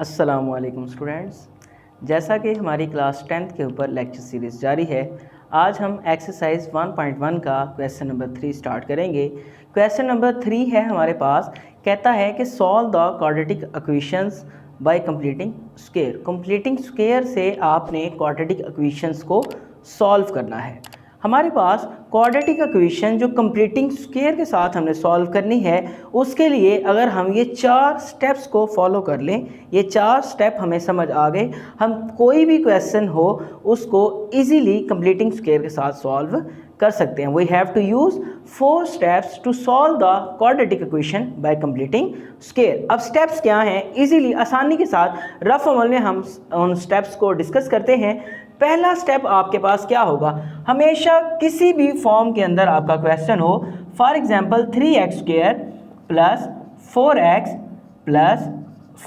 अस्सलामुअलैकुम स्टूडेंट्स, जैसा कि हमारी क्लास 10th के ऊपर लेक्चर सीरीज़ जारी है, आज हम एक्सरसाइज 1.1 का क्वेश्चन नंबर 3 स्टार्ट करेंगे। क्वेश्चन नंबर 3 है हमारे पास, कहता है कि solve the quadratic equations bye completing square. Completing square से आपने क्वाड्रेटिक इक्वेशंस को सॉल्व करना है। हमारे पास क्वाड्रेटिक इक्वेशन जो कंप्लीटिंग स्क्वायर के साथ हमने सॉल्व करनी है, उसके लिए अगर हम ये 4 स्टेप्स को फॉलो कर लें, ये 4 स्टेप हमें समझ आ गए, हम कोई भी क्वेश्चन हो उसको इजीली कंप्लीटिंग स्क्वायर के साथ सॉल्व कर सकते हैं। We have to use 4 steps to solve the quadratic equation by completing square. अब स्टेप्स क्या हैं, इजीली आसानी के साथ रफ अमल में हम उन स्टेप्स को डिस्कस करते हैं। पहला स्टेप आपके पास क्या होगा, हमेशा किसी भी फॉर्म के अंदर आपका क्वेश्चन हो, for example 3x² plus 4x plus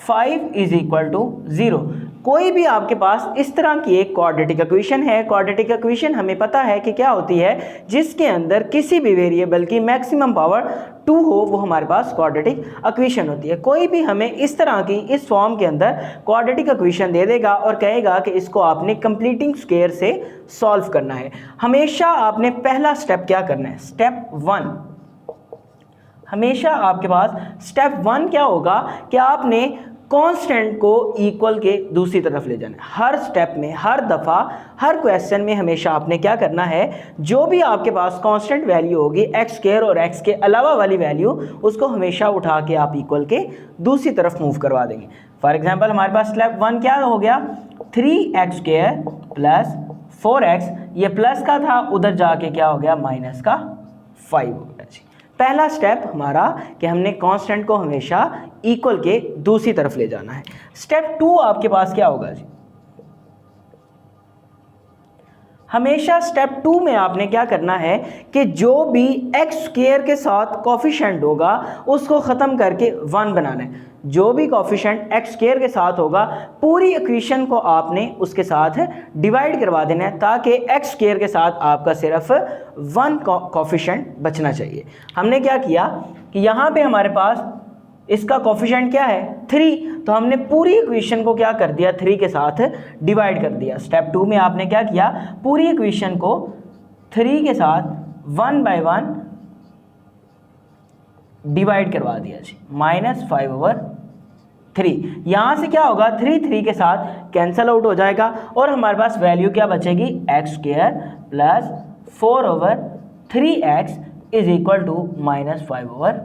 5 is equal to 0, कोई भी आपके पास इस तरह की एक क्वाड्रेटिक इक्वेशन है। क्वाड्रेटिक इक्वेशन हमें पता है कि क्या होती है, जिसके अंदर किसी भी वेरिएबल की मैक्सिमम पावर 2 हो, वो हमारे पास क्वाड्रेटिक इक्वेशन होती है। कोई भी हमें इस तरह की इस फॉर्म के अंदर क्वाड्रेटिक इक्वेशन दे देगा और कहेगा कि इसको आपने कंप्लीटिंग स्क्वायर से सॉल्व करना है। हमेशा आपने पहला स्टेप क्या करना है, स्टेप 1, हमेशा आपके पास स्टेप 1 क्या होगा कि आपने कांस्टेंट को इक्वल के दूसरी तरफ ले जाना है। हर स्टेप में, हर दफ़ा, हर क्वेश्चन में हमेशा आपने क्या करना है, जो भी आपके पास कांस्टेंट वैल्यू होगी x² और x के अलावा वाली वैल्यू, उसको हमेशा उठा के आप इक्वल के दूसरी तरफ मूव करवा देंगे। फॉर एग्जांपल हमारे पास स्टेप 1 क्या हो गया, 3x² प्लस 4x, ये प्लस का था, उधर जाके क्या हो गया, माइनस का 5 हो गया जी। पहला स्टेप हमारा कि हमने कांस्टेंट को हमेशा इक्वल के दूसरी तरफ ले जाना है। स्टेप 2 आपके पास क्या होगा जी, हमेशा स्टेप 2 में आपने क्या करना है कि जो भी x² के साथ कोफिशिएंट होगा उसको ख़त्म करके 1 बनाना है। जो भी कोफिशिएंट x² के साथ होगा, पूरी इक्वेशन को आपने उसके साथ डिवाइड करवा देना है, ताकि x² के साथ आपका सिर्फ 1 कोफिशिएंट बचना चाहिए। हमने क्या किया कि यहाँ पे हमारे पास इसका कोफिशिएंट क्या है, 3, तो हमने पूरी इक्वेशन को क्या कर दिया, 3 के साथ डिवाइड कर दिया। स्टेप 2 में आपने क्या किया, पूरी इक्वेशन को 3 के साथ 1 बाय 1 डिवाइड करवा दिया जी, -5/3। यहाँ से क्या होगा, 3 के साथ कैंसल आउट हो जाएगा और हमारे पास वैल्यू क्या बचेगी, x² plus 4/3x is equal to -5/3।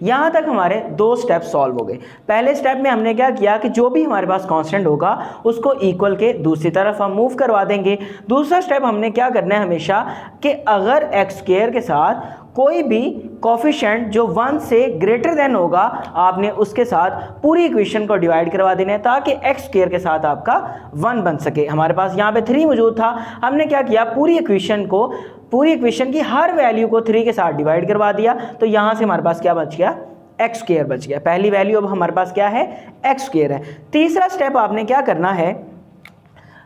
यहाँ तक हमारे 2 स्टेप सॉल्व हो गए। पहले स्टेप में हमने क्या किया कि जो भी हमारे पास कांस्टेंट होगा उसको इक्वल के दूसरी तरफ हम मूव करवा देंगे। दूसरा स्टेप हमने क्या करना है हमेशा कि अगर x² के साथ कोई भी कोफिशिएंट जो 1 से ग्रेटर देन होगा, आपने उसके साथ पूरी इक्वेशन को डिवाइड करवा देना है, ताकि x² के साथ आपका 1 बन सके। हमारे पास यहाँ पे 3 मौजूद था, हमने क्या किया, पूरी इक्वेशन की हर वैल्यू को 3 के साथ डिवाइड करवा दिया, तो यहाँ से हमारे पास क्या बच गया, x² बच गया। पहली वैल्यू अब हमारे पास क्या है, x² है। तीसरा स्टेप आपने क्या करना है,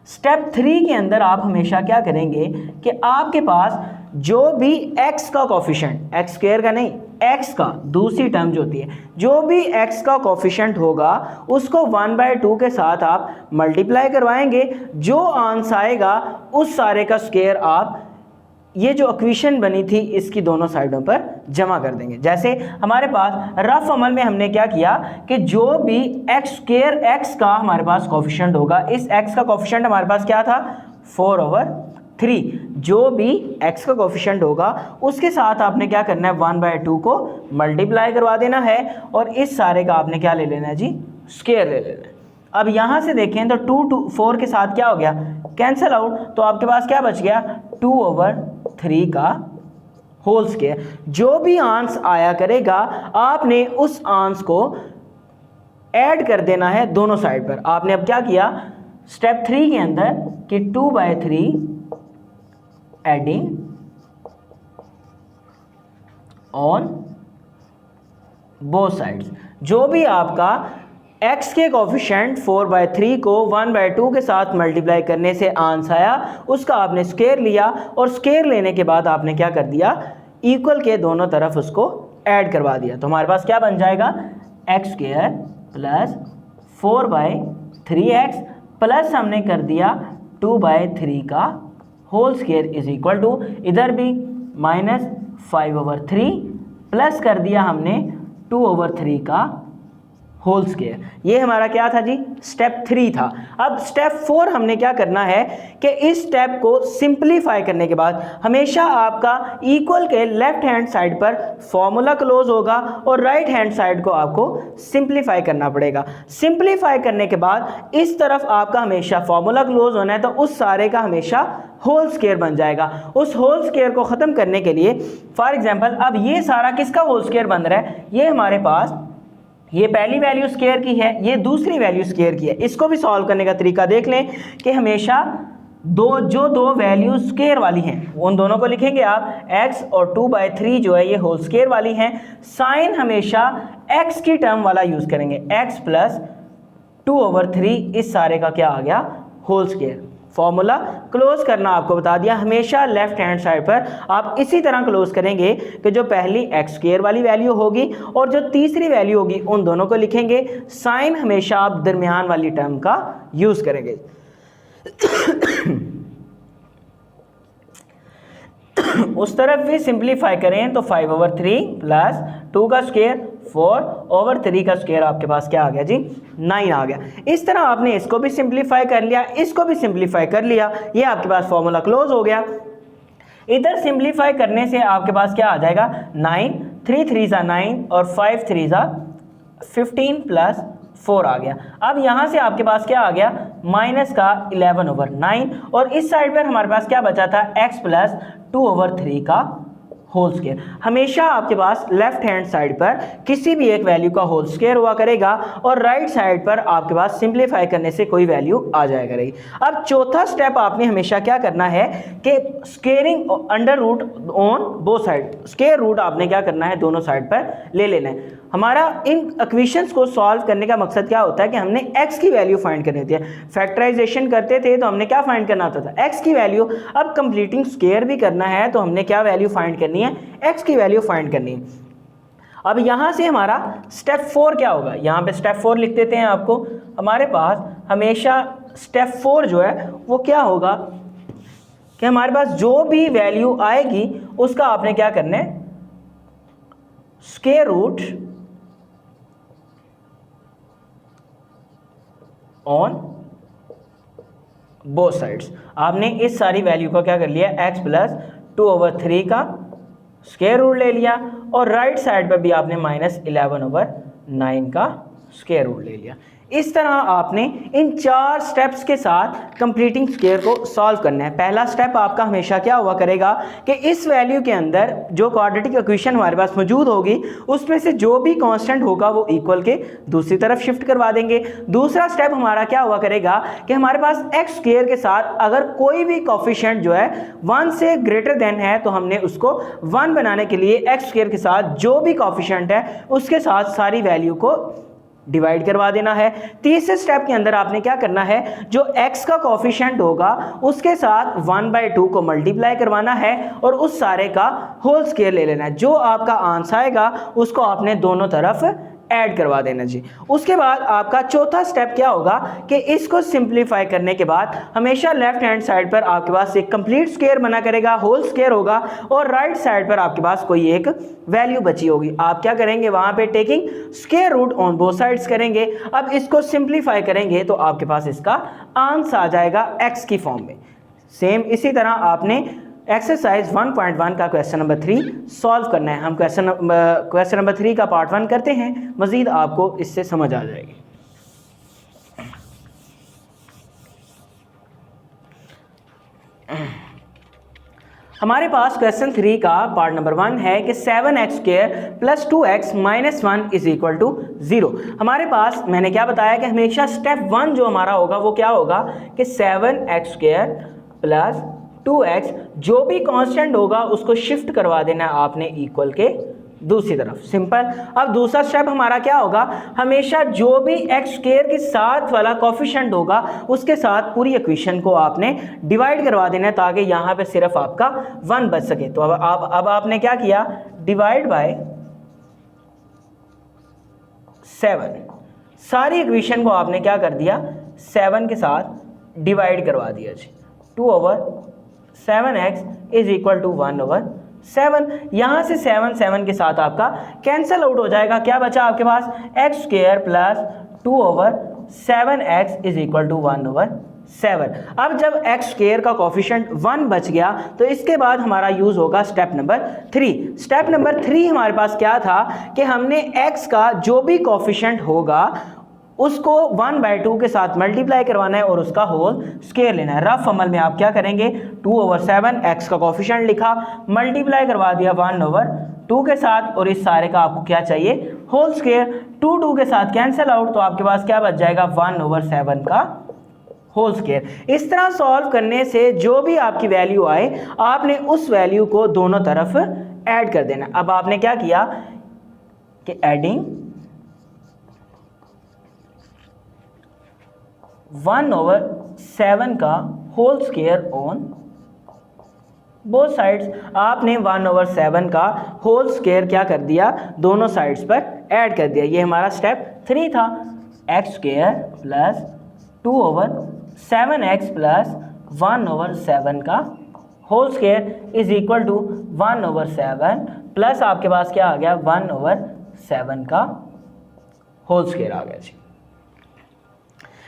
स्टेप 3 के अंदर आप हमेशा क्या करेंगे कि आपके पास जो भी x का कोफिशिएंट, x² का नहीं, x का दूसरी टर्म जो होती है, जो भी x का कोफिशिएंट होगा उसको 1/2 के साथ आप मल्टीप्लाई करवाएंगे। जो आंसर आएगा उस सारे का स्क्वायर आप ये जो इक्वेशन बनी थी इसकी दोनों साइडों पर जमा कर देंगे। जैसे हमारे पास रफ अमल में हमने क्या किया कि जो भी x² x का हमारे पास कोफिशिएंट होगा, इस x का कोफिशिएंट हमारे पास क्या था, 4/3। जो भी x का कोफिशिएंट होगा उसके साथ आपने क्या करना है, 1/2 को मल्टीप्लाई करवा देना है और इस सारे का आपने क्या ले लेना है जी, स्क्वायर ले लेना है। अब यहाँ से देखें तो 2 4 के साथ क्या हो गया, कैंसल आउट, तो आपके पास क्या बच गया, 2/3 का होल स्क्वायर। जो भी आंसर आया करेगा आपने उस आंसर को ऐड कर देना है दोनों साइड पर। आपने अब क्या किया, स्टेप 3 के अंदर कि 2/3 एडिंग ऑन बोथ साइड्स। जो भी आपका x के कोफिशिएंट 4/3 को 1/2 के साथ मल्टीप्लाई करने से आंसर आया, उसका आपने स्क्वायर लिया और स्क्वायर लेने के बाद आपने क्या कर दिया, इक्वल के दोनों तरफ उसको ऐड करवा दिया। तो हमारे पास क्या बन जाएगा, x² प्लस 4/3x प्लस हमने कर दिया 2/3 का whole square is equal to, इधर भी -5/3 प्लस कर दिया हमने 2/3 का होल स्क्वायर। ये हमारा क्या था जी, स्टेप 3 था। अब स्टेप 4 हमने क्या करना है कि इस स्टेप को सिंप्लीफाई करने के बाद हमेशा आपका इक्वल के लेफ्ट हैंड साइड पर फॉर्मूला क्लोज होगा और राइट हैंड साइड को आपको सिंप्लीफाई करना पड़ेगा। सिंप्लीफाई करने के बाद इस तरफ आपका हमेशा फॉर्मूला क्लोज होना है, तो उस सारे का हमेशा होल स्क्वायर बन जाएगा। उस होल स्क्वायर को ख़त्म करने के लिए फॉर एग्जांपल अब ये सारा किसका होल स्क्वायर बन रहा है, ये हमारे पास ये पहली वैल्यू स्क्वायर की है, ये दूसरी वैल्यू स्क्वायर की है। इसको भी सॉल्व करने का तरीका देख लें कि हमेशा दो वैल्यू स्क्वायर वाली हैं उन दोनों को लिखेंगे आप x और 2/3 जो है ये होल स्क्वायर वाली हैं। साइन हमेशा x की टर्म वाला यूज़ करेंगे, x प्लस 2/3 इस सारे का क्या आ गया, होल स्क्वायर। फॉर्मूला क्लोज करना आपको बता दिया, हमेशा लेफ्ट हैंड साइड पर आप इसी तरह क्लोज करेंगे कि जो पहली एक्स स्क्वायर वाली वैल्यू होगी और जो तीसरी वैल्यू होगी उन दोनों को लिखेंगे। साइन हमेशा आप दरमियान वाली टर्म का यूज करेंगे। उस तरफ भी सिंप्लीफाई करें तो 5/3 प्लस 2 का स्क्वायर 4/3 का स्क्वायर आपके पास क्या आ गया जी, 9 आ गया। इस तरह आपने इसको भी सिंप्लीफाई कर लिया, इसको भी सिंप्लीफाई कर लिया, ये आपके पास फॉर्मूला क्लोज हो गया। इधर सिंप्लीफाई करने से आपके पास क्या आ जाएगा, 9 3 3 9 और 5 3 15 प्लस 4 आ गया। अब यहाँ से आपके पास क्या आ गया, माइनस का 11/9 और इस साइड पर हमारे पास क्या बचा था, x प्लस 2/3 का होल स्क्वायर। हमेशा आपके पास लेफ्ट हैंड साइड पर किसी भी एक वैल्यू का होल स्क्वायर हुआ करेगा और राइट साइड पर आपके पास सिंप्लीफाई करने से कोई वैल्यू आ जाया करेगी। अब चौथा स्टेप आपने हमेशा क्या करना है कि squaring under root on both side, square root आपने क्या करना है, दोनों साइड पर ले लेना है। हमारा इन इक्वेशंस को सॉल्व करने का मकसद क्या होता है कि हमने x की वैल्यू फाइंड करनी होती है। फैक्टराइजेशन करते थे तो हमने क्या फाइंड करना होता था, x की वैल्यू। अब कंप्लीटिंग स्क्वायर भी करना है तो हमने क्या वैल्यू फाइंड करनी है, x की वैल्यू फाइंड करनी है। अब यहाँ से हमारा स्टेप 4 क्या होगा, यहाँ पे स्टेप 4 लिख देते हैं आपको। हमारे पास हमेशा स्टेप 4 जो है वो क्या होगा कि हमारे पास जो भी वैल्यू आएगी उसका आपने क्या करना है, square root on both sides. आपने इस सारी वैल्यू को क्या कर लिया, x प्लस 2/3 का स्क्वायर रूट ले लिया और राइट साइड पर भी आपने -11/9 का स्क्वायर रूट ले लिया। इस तरह आपने इन 4 स्टेप्स के साथ कंप्लीटिंग स्क्वायर को सॉल्व करना है। पहला स्टेप आपका हमेशा क्या हुआ करेगा कि इस वैल्यू के अंदर जो क्वाड्रेटिक इक्वेशन हमारे पास मौजूद होगी उसमें से जो भी कांस्टेंट होगा वो इक्वल के दूसरी तरफ शिफ्ट करवा देंगे। दूसरा स्टेप हमारा क्या हुआ करेगा कि हमारे पास एक्स स्क्वायर के साथ अगर कोई भी कोफिशिएंट जो है 1 से ग्रेटर देन है तो हमने उसको 1 बनाने के लिए एक्स स्क्वायर के साथ जो भी कोफिशिएंट है उसके साथ सारी वैल्यू को डिवाइड करवा देना है। तीसरे स्टेप के अंदर आपने क्या करना है, जो x का कोफिशिएंट होगा उसके साथ 1/2 को मल्टीप्लाई करवाना है और उस सारे का होल स्क्वायर ले लेना है। जो आपका आंसर आएगा उसको आपने दोनों तरफ ऐड करवा देना जी। उसके बाद आपका चौथा स्टेप क्या होगा कि इसको सिंप्लीफाई करने के बाद हमेशा लेफ्ट हैंड साइड पर आपके पास एक कंप्लीट स्क्वायर बना करेगा, होल स्क्वायर होगा और राइट साइड पर आपके पास कोई एक वैल्यू बची होगी। आप क्या करेंगे, वहां पे taking square root on both sides करेंगे। अब इसको सिंप्लीफाई करेंगे तो आपके पास इसका आंसर आ जाएगा x की फॉर्म में। सेम इसी तरह आपने एक्सरसाइज 1.1 का क्वेश्चन नंबर 3 सॉल्व करना है। हम क्वेश्चन नंबर 3 का पार्ट 1 करते हैं, मजीद आपको इससे समझ आ जाएगी। हमारे पास क्वेश्चन 3 का पार्ट नंबर 1 है कि 7x² plus 2x minus 1 is equal to 0। हमारे पास मैंने क्या बताया कि हमेशा स्टेप 1 जो हमारा होगा वो क्या होगा कि 7x² प्लस 2x जो भी कांस्टेंट होगा उसको शिफ्ट करवा देना आपने इक्वल के दूसरी तरफ। सिंपल। अब दूसरा स्टेप हमारा क्या होगा, हमेशा जो भी x² के साथ वाला कोफिशिएंट होगा उसके साथ पूरी इक्वेशन को आपने डिवाइड करवा देना है ताकि यहाँ पे सिर्फ आपका 1 बच सके। तो अब आपने क्या किया, डिवाइड बाय 7। सारी इक्वेशन को आपने क्या कर दिया 7 के साथ डिवाइड करवा दिया जी। 2/7x is equal to 1/7। यहाँ से 7 के साथ आपका कैंसिल आउट हो जाएगा। क्या बचा आपके पास X square plus 2/7x is equal to 1/7। अब जब एक्स स्क्वायर का कोफिशिएंट 1 बच गया तो इसके बाद हमारा यूज होगा स्टेप नंबर 3। स्टेप नंबर 3 हमारे पास क्या था कि हमने x का जो भी कोफिशिएंट होगा उसको 1/2 के साथ मल्टीप्लाई करवाना है और उसका होल स्क्वायर लेना है। रफ अमल में आप क्या करेंगे 2/7 x का कोफिशिएंट लिखा, मल्टीप्लाई करवा दिया 1/2 के साथ और इस सारे का आपको क्या चाहिए होल स्क्वायर। 2 के साथ कैंसिल आउट तो आपके पास क्या बच जाएगा 1/7 का होल स्क्वायर। इस तरह सॉल्व करने से जो भी आपकी वैल्यू आए आपने उस वैल्यू को दोनों तरफ ऐड कर देना। अब आपने क्या किया कि एडिंग 1/7 का whole square on both sides. आपने 1/7 का होल स्क्वायर क्या कर दिया दोनों साइड्स पर ऐड कर दिया। ये हमारा स्टेप 3 था। X square plus 2/7x plus 1/7 का whole square is equal to 1/7 plus आपके पास क्या आ गया 1/7 का होल स्क्वायर आ गया जी।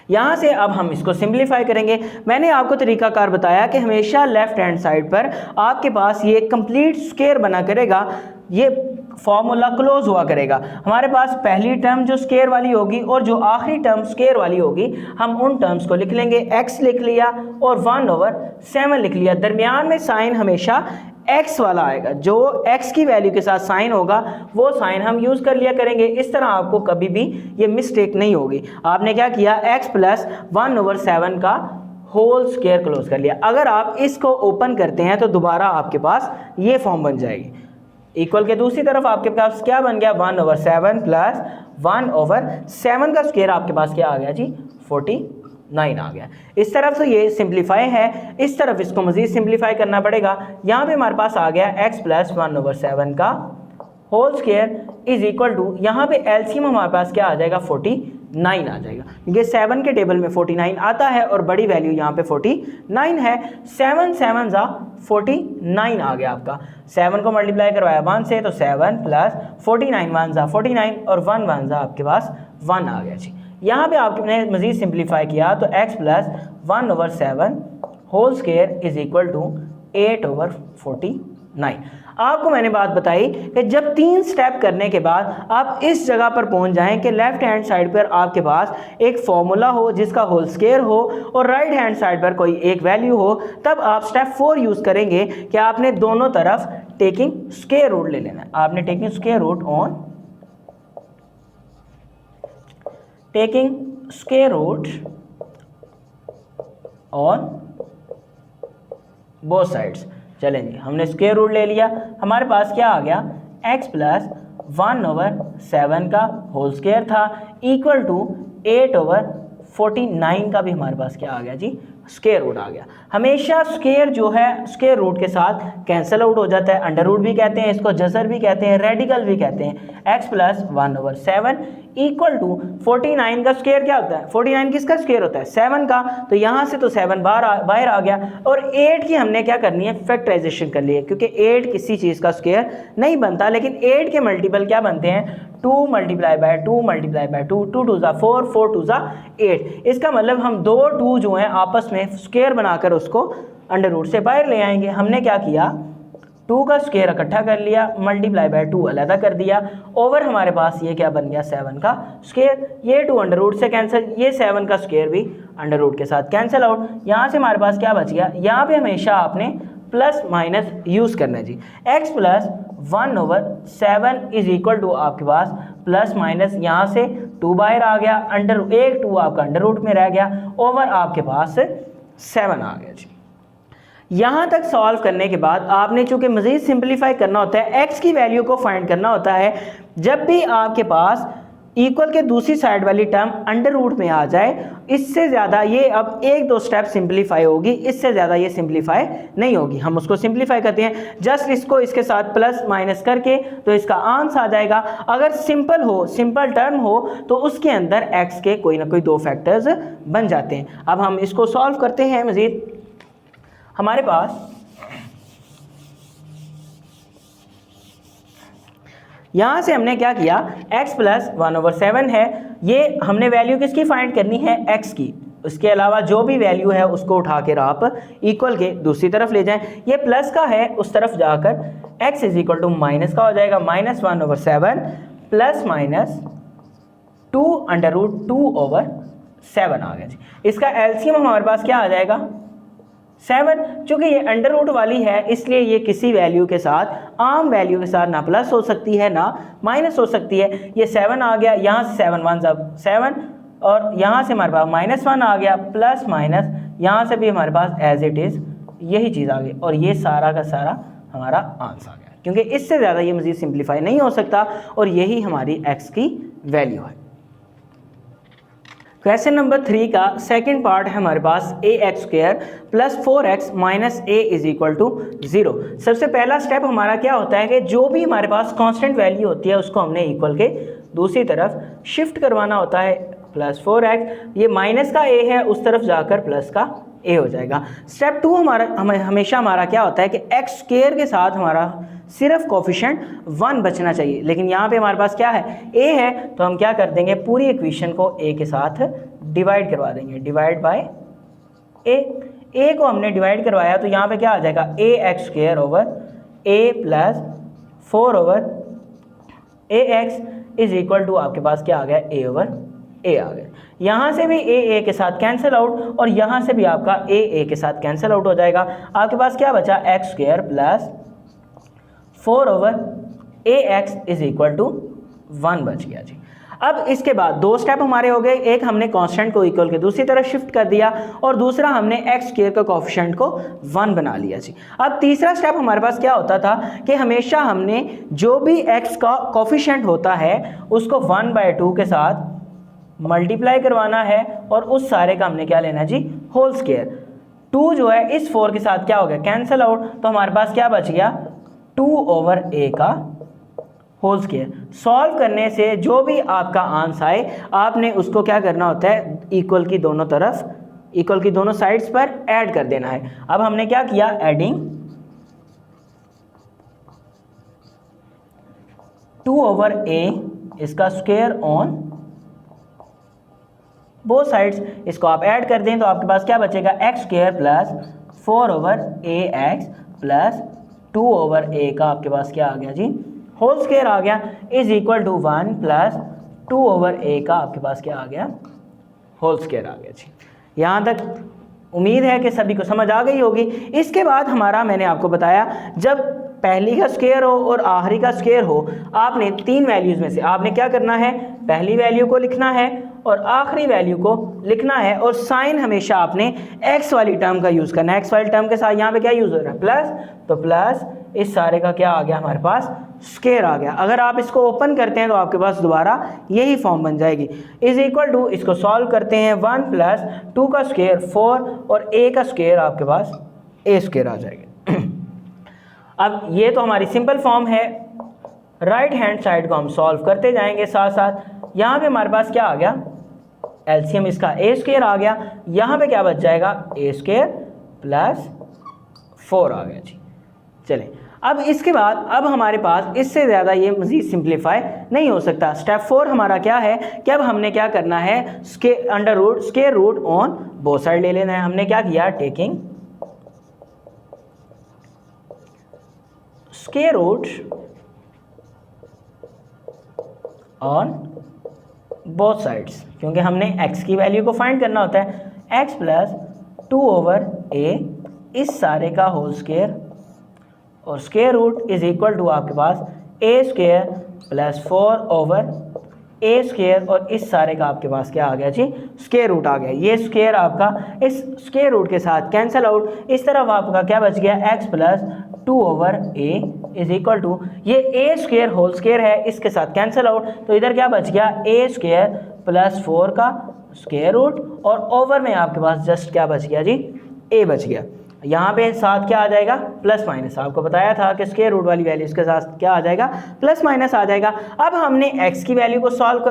यहाँ से अब हम इसको सिंप्लीफाई करेंगे। मैंने आपको तरीकाकार बताया कि हमेशा लेफ्ट हैंड साइड पर आपके पास ये कंप्लीट स्क्वायर बना करेगा, ये फॉर्मूला क्लोज हुआ करेगा। हमारे पास पहली टर्म जो स्क्वायर वाली होगी और जो आखिरी टर्म स्क्वायर वाली होगी हम उन टर्म्स को लिख लेंगे। x लिख लिया और 1/7 लिख लिया। दरमियान में साइन हमेशा x वाला आएगा, जो x की वैल्यू के साथ साइन होगा वो साइन हम यूज़ कर लिया करेंगे। इस तरह आपको कभी भी ये मिस्टेक नहीं होगी। आपने क्या किया x प्लस 1/7 का होल स्क्वायर क्लोज कर लिया। अगर आप इसको ओपन करते हैं तो दोबारा आपके पास ये फॉर्म बन जाएगी। इक्वल के दूसरी तरफ आपके पास क्या बन गया 1/7 प्लस 1/7 का स्क्वायर आपके पास क्या आ गया जी 49 आ गया। इस तरफ तो ये सिंप्लीफाई है, इस तरफ इसको मज़ीद सिंप्लीफाई करना पड़ेगा। यहाँ पे हमारे पास आ गया x प्लस 1/7 का whole square is equal to, यहाँ पे एलसीएम हमारे पास क्या आ जाएगा 49 आ जाएगा। ये 7 के टेबल में 49 आता है और बड़ी वैल्यू यहाँ पे 49 है। 7 7 जा 49 आ गया आपका। 7 को मल्टीप्लाई करवाया 1 से तो 7 प्लस 49 1 जा 49 और 1 1 जा आपके पास 1 आ गया जी। यहाँ पे आपने मज़ीद सिंप्लीफाई किया तो x plus 1/7 whole square is equal to 8/49। आपको मैंने बात बताई कि जब 3 स्टेप करने के बाद आप इस जगह पर पहुंच जाएं कि लेफ्ट हैंड साइड पर आपके पास एक फॉर्मूला हो जिसका होल स्क्वायर हो और राइट हैंड साइड पर कोई एक वैल्यू हो, तब आप स्टेप 4 यूज़ करेंगे कि आपने दोनों तरफ टेकिंग स्क्वायर रूट ले लेना है। आपने taking square root on taking square root on both sides. चलें जी, हमने स्क्वायर रूट ले लिया। हमारे पास क्या आ गया x प्लस 1/7 का होल स्क्वायर था इक्वल टू 8/49 का भी हमारे पास क्या आ गया जी स्क्वायर रूट आ गया। हमेशा स्क्वायर जो है स्क्वायर रूट के साथ कैंसिल आउट हो जाता है। अंडर रूट भी कहते हैं इसको, जजर भी कहते हैं, रेडिकल भी कहते हैं। x प्लस 1/7 इक्वल टू 49 का स्क्वायर क्या होता है 49 किसका स्क्वायर होता है 7 का, तो यहाँ से तो 7 बाहर आ गया। और 8 की हमने क्या करनी है फैक्टराइजेशन कर ली है, क्योंकि 8 किसी चीज़ का स्क्वायर नहीं बनता, लेकिन 8 के मल्टीपल क्या बनते हैं 2 मल्टीप्लाई बाय 2 मल्टीप्लाई बाय 2, 2 2 4 4 2 8। इसका मतलब हम 2 2 जो हैं आपस में स्क्वायर बनाकर उसको अंडर रूट से बाहर ले आएंगे। हमने क्या किया 2 का स्क्वायर इकट्ठा कर लिया, मल्टीप्लाई बाय 2 अलग कर दिया, ओवर हमारे पास ये क्या बन गया 7 का स्क्वायर। ये 2 अंडर रूट से कैंसिल, ये 7 का स्क्वायर भी अंडर रूट के साथ कैंसिल आउट। यहाँ से हमारे पास क्या बच गया, यहाँ पे हमेशा आपने प्लस माइनस यूज़ करना है जी। x plus 1/7 is equal to आपके पास प्लस माइनस, यहाँ से 2 बाहर आ गया, अंडर 2 आपका अंडर रूट में रह गया, ओवर आपके पास 7 आ गया जी। यहाँ तक सॉल्व करने के बाद आपने चूंकि मज़ीद सिंप्लीफाई करना होता है, x की वैल्यू को फाइंड करना होता है। जब भी आपके पास इक्वल के दूसरी साइड वाली टर्म अंडर रूट में आ जाए, इससे ज़्यादा ये अब एक दो स्टेप सिंप्लीफाई होगी, इससे ज़्यादा ये सिंप्लीफाई नहीं होगी। हम उसको सिंप्लीफाई करते हैं, जस्ट इसको इसके साथ प्लस माइनस करके तो इसका आंसर आ जाएगा। अगर सिंपल हो, सिंपल टर्म हो, तो उसके अंदर x के कोई ना कोई दो फैक्टर्स बन जाते हैं। अब हम इसको सॉल्व करते हैं मज़ीद। हमारे पास यहाँ से हमने क्या किया, x प्लस 1/7 है, ये हमने वैल्यू किसकी फाइंड करनी है, x की। उसके अलावा जो भी वैल्यू है उसको उठा कर आप इक्वल के दूसरी तरफ ले जाएं। ये प्लस का है, उस तरफ जाकर x is equal to minus का हो जाएगा, -1/7 प्लस माइनस 2√2/7 आ गया जी। इसका एलसीएम हमारे पास क्या आ जाएगा, 7। चूँकि ये अंडर रूट वाली है इसलिए ये किसी वैल्यू के साथ, आम वैल्यू के साथ ना प्लस हो सकती है ना माइनस हो सकती है। ये 7 आ गया, यहाँ से 7 1 7 और यहाँ से हमारे पास -1 आ गया, प्लस माइनस यहाँ से भी हमारे पास एज इट इज़ यही चीज़ आ गई, और ये सारा का सारा हमारा आंसर आ गया, क्योंकि इससे ज़्यादा ये मज़ीद सिंप्लीफाई नहीं हो सकता, और यही हमारी x की वैल्यू है। क्वेश्चन नंबर 3 का सेकंड पार्ट है हमारे पास ax² plus 4x minus a is equal to 0। सबसे पहला स्टेप हमारा क्या होता है कि जो भी हमारे पास कांस्टेंट वैल्यू होती है उसको हमने इक्वल के दूसरी तरफ शिफ्ट करवाना होता है। प्लस 4x, ये माइनस का a है, उस तरफ जाकर प्लस का a हो जाएगा। स्टेप 2 हमेशा हमारा क्या होता है कि x² के साथ हमारा सिर्फ कोफिशिएंट 1 बचना चाहिए, लेकिन यहाँ पे हमारे पास क्या है, a है, तो हम क्या कर देंगे, पूरी इक्वेशन को a के साथ डिवाइड करवा देंगे, डिवाइड बाय a को हमने डिवाइड करवाया तो यहाँ पे क्या आ जाएगा, ax² over a plus 4/ax is equal to आपके पास क्या आ गया, a ओवर a आ गया। यहाँ से भी a के साथ कैंसिल आउट, और यहाँ से भी आपका a के साथ कैंसिल आउट हो जाएगा। आपके पास क्या बचा, x² plus 4/ax is equal to 1 बच गया जी। अब इसके बाद दो स्टेप हमारे हो गए, एक हमने कांस्टेंट को इक्वल के दूसरी तरफ शिफ्ट कर दिया, और दूसरा हमने x² का कोफिशिएंट को 1 बना लिया जी। अब तीसरा स्टेप हमारे पास क्या होता था कि हमेशा हमने जो भी x का कोफिशिएंट होता है उसको 1/2 के साथ मल्टीप्लाई करवाना है, और उस सारे का हमने क्या लेना जी, होल स्क्वायर। 2 जो है इस 4 के साथ क्या हो गया, कैंसिल आउट, तो हमारे पास क्या बच गया, 2/a का होल स्क्वायर। सॉल्व करने से जो भी आपका आंसर आए आपने उसको क्या करना होता है, इक्वल की दोनों तरफ, इक्वल की दोनों साइड्स पर ऐड कर देना है। अब हमने क्या किया, एडिंग 2/a इसका स्क्वायर ऑन बोथ साइड्स, इसको आप ऐड कर दें तो आपके पास क्या बचेगा, x² plus 4/ax plus 2/a का आपके पास क्या आ गया जी, होल स्क्वायर आ गया, is equal to 1 plus 2/a का आपके पास क्या आ गया, होल स्क्वायर आ गया जी। यहाँ तक उम्मीद है कि सभी को समझ आ गई होगी। इसके बाद हमारा, मैंने आपको बताया, जब पहली का स्क्वायर हो और आखिरी का स्क्वायर हो, आपने 3 वैल्यूज़ में से आपने क्या करना है, पहली वैल्यू को लिखना है और आखिरी वैल्यू को लिखना है, और साइन हमेशा आपने x वाली टर्म का यूज़ करना है। x वाली टर्म के साथ यहाँ पे क्या यूज़ हो रहा है, प्लस, तो प्लस इस सारे का क्या आ गया हमारे पास, स्क्वायर आ गया। अगर आप इसको ओपन करते हैं तो आपके पास दोबारा यही फॉर्म बन जाएगी, इज इक्वल टू, इसको सॉल्व करते हैं, 1 प्लस 2 का स्क्वायर 4 और a का स्क्वायर आपके पास a² आ जाएगा। अब ये तो हमारी सिंपल फॉर्म है, राइट हैंड साइड को हम सॉल्व करते जाएंगे साथ साथ। यहाँ पे हमारे पास क्या आ गया, एलसीएम इसका a² आ गया, यहाँ पे क्या बच जाएगा, a² प्लस 4 आ गया जी। चलें, अब इसके बाद अब हमारे पास इससे ज़्यादा ये मज़ीद सिंप्लीफाई नहीं हो सकता। स्टेप 4 हमारा क्या है कि अब हमने क्या करना है, square root on both side ले लेना है। हमने क्या किया, taking square root on both sides, क्योंकि हमने x की वैल्यू को फाइंड करना होता है, x प्लस 2/a इस सारे का होल स्क्वायर, और square root is equal to आपके पास a² प्लस 4/a², और इस सारे का आपके पास क्या आ गया जी, स्क्वायर रूट आ गया। ये स्क्वायर आपका इस स्क्वायर रूट के साथ कैंसिल आउट, इस तरफ आपका क्या बच गया, x plus 2/a is equal to, ये a स्क्वायर होल स्क्वायर है, इसके साथ कैंसिल आउट, तो इधर क्या बच गया a स्क्वायर प्लस 4 का स्क्वायर रूट, और ओवर में आपके पास जस्ट क्या बच गया जी, a बच गया। यहाँ पे साथ क्या आ जाएगा, प्लस माइनस, आपको बताया था कि स्क्वायर रूट वाली वैल्यू के साथ क्या आ जाएगा, प्लस माइनस आ जाएगा। अब हमने x की वैल्यू को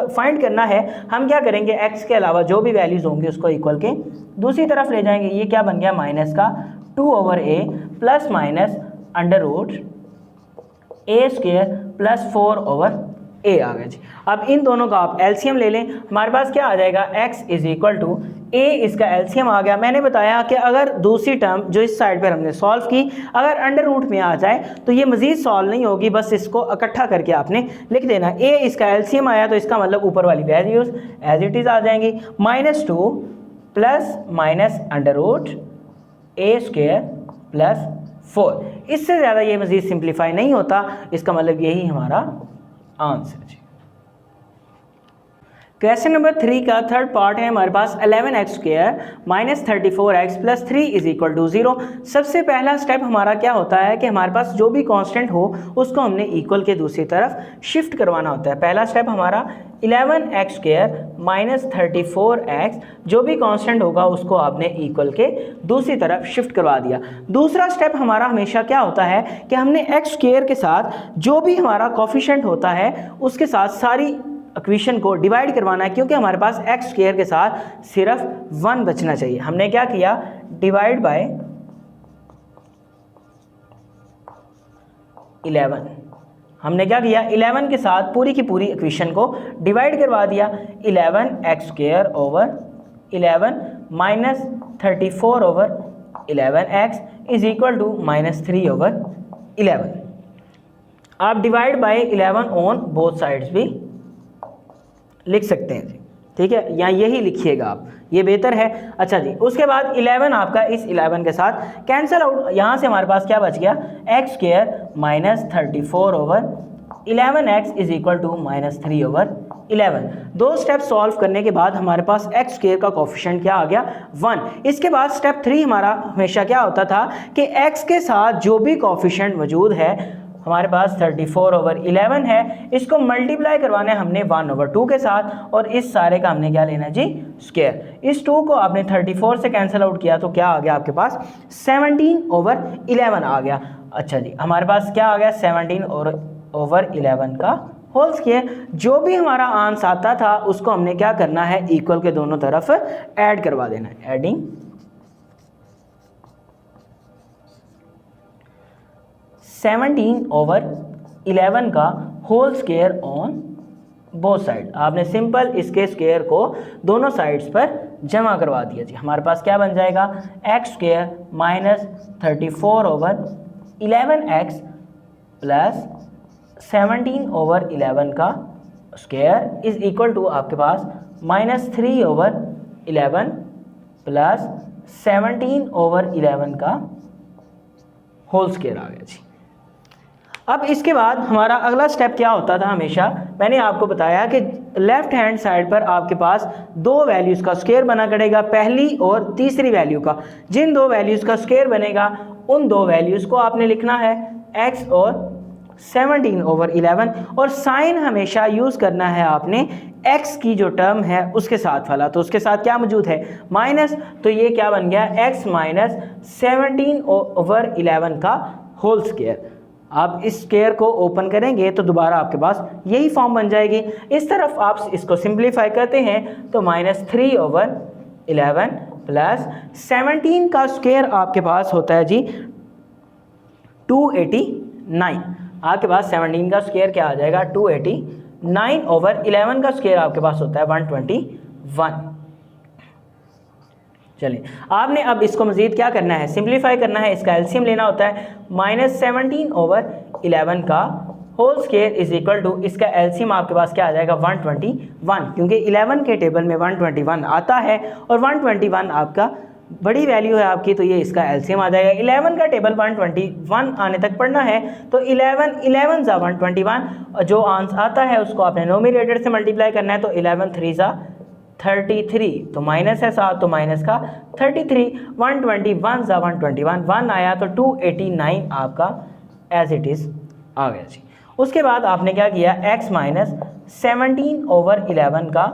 फाइंड करना है, हम क्या करेंगे, x के अलावा जो भी वैल्यूज होंगी उसको इक्वल के दूसरी तरफ ले जाएंगे। ये क्या बन गया, माइनस का 2/a plus minus under root a square plus 4/a आ गया जी। अब इन दोनों का आप एलसीएम ले लें, हमारे पास क्या आ जाएगा, x is equal to a, इसका एलसीएम आ गया। मैंने बताया कि अगर दूसरी टर्म जो इस साइड पर हमने सॉल्व की अगर अंडर रूट में आ जाए तो ये मजीद सॉल्व नहीं होगी, बस इसको इकट्ठा करके आपने लिख देना। a इसका एलसीएम आया तो इसका मतलब ऊपर वाली वैल्यूज एज इट इज़ आ जाएंगी, -2 plus minus under root a square plus 4। इससे ज़्यादा ये मजीद सिंप्लीफाई नहीं होता, इसका मतलब यही हमारा आंसर जी। क्वेश्चन नंबर 3 का थर्ड पार्ट है हमारे पास 11x square minus 34x plus 3 is equal to 0। सबसे पहला स्टेप हमारा क्या होता है कि हमारे पास जो भी कांस्टेंट हो उसको हमने इक्वल के दूसरी तरफ शिफ्ट करवाना होता है। पहला स्टेप हमारा 11x स्क्वायर माइनस 34x, जो भी कांस्टेंट होगा उसको आपने इक्वल के दूसरी तरफ शिफ्ट करवा दिया। दूसरा स्टेप हमारा हमेशा क्या होता है कि हमने x स्क्वायर के साथ जो भी हमारा कोफिशिएंट होता है उसके साथ सारी इक्वेशन को डिवाइड करवाना है, क्योंकि हमारे पास x स्क्वायर के साथ सिर्फ 1 बचना चाहिए। हमने क्या किया, डिवाइड बाय 11, हमने क्या किया, 11 के साथ पूरी की पूरी इक्वेशन को डिवाइड करवा दिया। 11x square over 11 minus 34/11x is equal to -3/11। आप divide by 11 on both sides भी लिख सकते हैं जी, ठीक है, या यही लिखिएगा आप, ये बेहतर है। अच्छा जी, उसके बाद 11 आपका इस 11 के साथ कैंसिल आउट, यहाँ से हमारे पास क्या बच गया, x square minus 34/11x is equal to -3/11। दो स्टेप सॉल्व करने के बाद हमारे पास x स्क्वायर का कोफिशिएंट क्या आ गया, 1। इसके बाद स्टेप 3 हमारा हमेशा क्या होता था कि x के साथ जो भी कोफिशिएंट मौजूद है, हमारे पास 34/11 है, इसको मल्टीप्लाई करवाना है हमने 1/2 के साथ, और इस सारे का हमने क्या लेना जी, स्क्वायर। इस 2 को आपने 34 से कैंसिल आउट किया तो क्या आ गया आपके पास, 17/11 आ गया। अच्छा जी, हमारे पास क्या आ गया, 17/11 का होल स्क्वायर। जो भी हमारा आंसर आता था उसको हमने क्या करना है, इक्वल के दोनों तरफ ऐड करवा देना है, एडिंग 17/11 का whole square on both side. आपने सिंपल इसके स्क्वायर को दोनों साइड्स पर जमा करवा दिया जी। हमारे पास क्या बन जाएगा, x square minus 34/11x plus 17/11 का स्क्वायर इज इक्वल टू आपके पास -3/11 प्लस 17/11 का होल स्क्वायर आ गया जी। अब इसके बाद हमारा अगला स्टेप क्या होता था, हमेशा मैंने आपको बताया कि लेफ्ट हैंड साइड पर आपके पास दो वैल्यूज़ का स्क्वायर बना करेगा, पहली और तीसरी वैल्यू का। जिन दो वैल्यूज़ का स्क्वायर बनेगा उन दो वैल्यूज़ को आपने लिखना है x और 17/11, और साइन हमेशा यूज़ करना है आपने x की जो टर्म है उसके साथ वाला, तो उसके साथ क्या मौजूद है, माइनस, तो ये क्या बन गया, x माइनस 17/11 का होल स्क्वायर। आप इस स्क्वायर को ओपन करेंगे तो दोबारा आपके पास यही फॉर्म बन जाएगी। इस तरफ आप इसको सिंप्लीफाई करते हैं तो -3/11 प्लस 17 का स्क्वायर आपके पास होता है जी 289। आपके पास 17 का स्क्वायर क्या आ जाएगा, 289/11 का स्क्वायर आपके पास होता है 121। चलिए, आपने अब इसको मज़ीद क्या करना है, सिंप्लीफाई करना है, इसका एलसीएम लेना होता है। -17/11 का whole square is equal to, इसका एलसीएम आपके पास क्या आ जाएगा, 121, क्योंकि 11 के टेबल में 121 आता है और 121 आपका बड़ी वैल्यू है आपकी, तो ये इसका एलसीएम आ जाएगा। 11 का टेबल 121 आने तक पढ़ना है, तो 11 ज़ा 121, जो आंसर आता है उसको आपने नोमिनेटर से मल्टीप्लाई करना है, तो 11 3 ज़ा 33, तो माइनस है 7 तो माइनस का 33, 121 सा 121, 1 आया तो 289 आपका एज इट इज़ आ गया जी। उसके बाद आपने क्या किया, x माइनस 17/11 का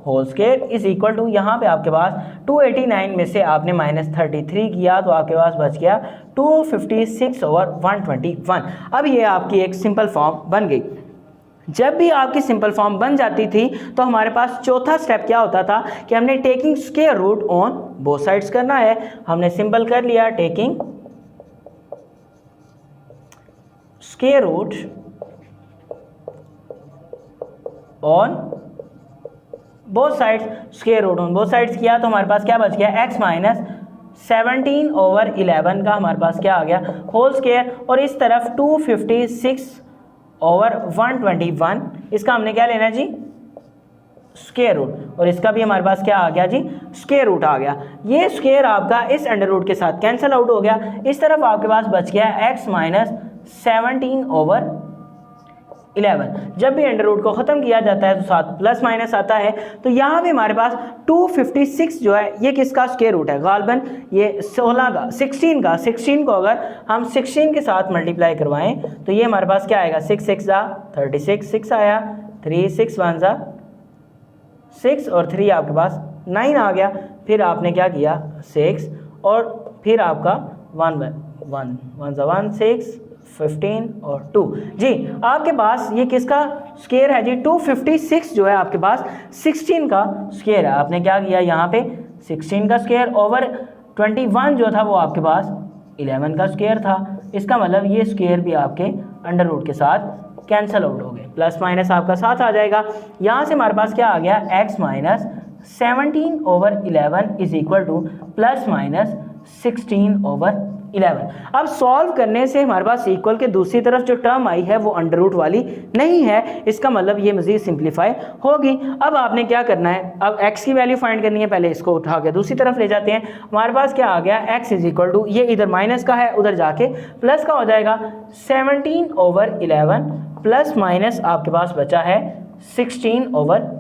whole square is equal to, यहाँ पे आपके पास 289 में से आपने माइनस 33 किया तो आपके पास बच गया 256/121। अब ये आपकी एक सिंपल फॉर्म बन गई। जब भी आपकी सिंपल फॉर्म बन जाती थी तो हमारे पास चौथा स्टेप क्या होता था कि हमने taking square root on both sides करना है। हमने सिंपल कर लिया, taking square root on both sides, square root on both sides किया तो हमारे पास क्या बच गया, x माइनस 17/11 का हमारे पास क्या आ गया होल स्क्वायर, और इस तरफ 256/121, इसका हमने क्या लेना है जी, स्क्वायर रूट, और इसका भी हमारे पास क्या आ गया जी, स्क्वायर रूट आ गया। ये स्क्वायर आपका इस अंडर रूट के साथ कैंसिल आउट हो गया। इस तरफ आपके पास बच गया x माइनस 17/11। जब भी अंडर रूट को ख़त्म किया जाता है तो साथ प्लस माइनस आता है, तो यहाँ भी हमारे पास 256 जो है ये किसका स्क्वायर रूट है, गालबन ये 16 का 16 को अगर हम 16 के साथ मल्टीप्लाई करवाएं तो ये हमारे पास क्या आएगा, 6 6 36, 6 आया, 3 6 1 6 और 3 आपके पास 9 आ गया। फिर आपने क्या किया 6 और फिर आपका 1 6 15 और 2 जी। आपके पास ये किसका स्क्वायर है जी, 256 जो है आपके पास 16 का स्क्वायर है। आपने क्या किया यहाँ पे 16 का स्क्वायर ओवर 21 जो था वो आपके पास 11 का स्क्वायर था। इसका मतलब ये स्क्वायर भी आपके अंडर रूट के साथ कैंसल आउट हो गए, प्लस माइनस आपका साथ आ जाएगा। यहाँ से हमारे पास क्या आ गया, x minus 17/11 is equal two plus minus 16/11। अब सॉल्व करने से हमारे पास इक्वल के दूसरी तरफ जो टर्म आई है वो अंडर रूट वाली नहीं है, इसका मतलब ये मज़ीद सिंप्लीफाई होगी। अब आपने क्या करना है, अब x की वैल्यू फाइंड करनी है, पहले इसको उठा के दूसरी तरफ ले जाते हैं। हमारे पास क्या आ गया, x इज इक्वल टू, ये इधर माइनस का है उधर जाके प्लस का हो जाएगा, 17/11 प्लस माइनस आपके पास बचा है 16/11।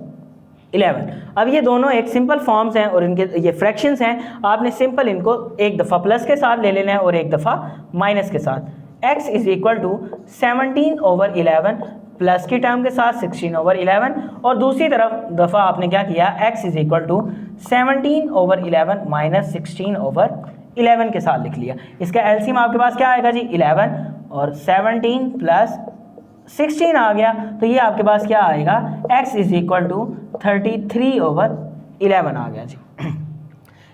अब ये दोनों एक सिंपल फॉर्म्स हैं और इनके ये फ्रैक्शंस हैं। आपने सिंपल इनको एक दफ़ा प्लस के साथ ले लेना है और एक दफ़ा माइनस के साथ। x is equal to 17/11 plus की टर्म के साथ 16/11, और दूसरी तरफ दफ़ा आपने क्या किया, x is equal to 17/11 minus 16/11 के साथ लिख लिया। इसका एलसीएम आपके पास क्या आएगा जी, 11 और 17 प्लस 16 आ गया, तो ये आपके पास क्या आएगा, x इज इक्वल टू 33/11 आ गया जी।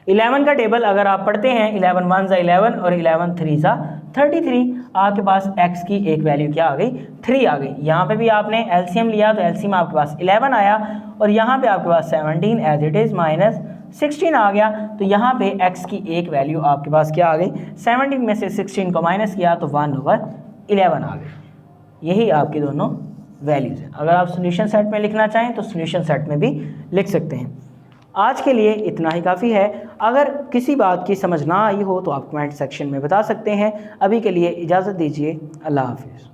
11 का टेबल अगर आप पढ़ते हैं, 11 1 सा 11 और 11 3 सा 33, आपके पास x की एक वैल्यू क्या आ गई, 3 आ गई। यहाँ पे भी आपने एलसीएम लिया तो एलसीएम आपके पास 11 आया, और यहाँ पे आपके पास 17 एज इट इज़ माइनस 16 आ गया, तो यहाँ पे x की एक वैल्यू आपके पास क्या आ गई, 17 में से 16 को माइनस किया तो 1/11 आ गई। यही आपकी दोनों वैल्यूज़ हैं। अगर आप सॉल्यूशन सेट में लिखना चाहें तो सॉल्यूशन सेट में भी लिख सकते हैं। आज के लिए इतना ही काफ़ी है। अगर किसी बात की समझ ना आई हो तो आप कमेंट सेक्शन में बता सकते हैं। अभी के लिए इजाज़त दीजिए, अल्लाह हाफिज़।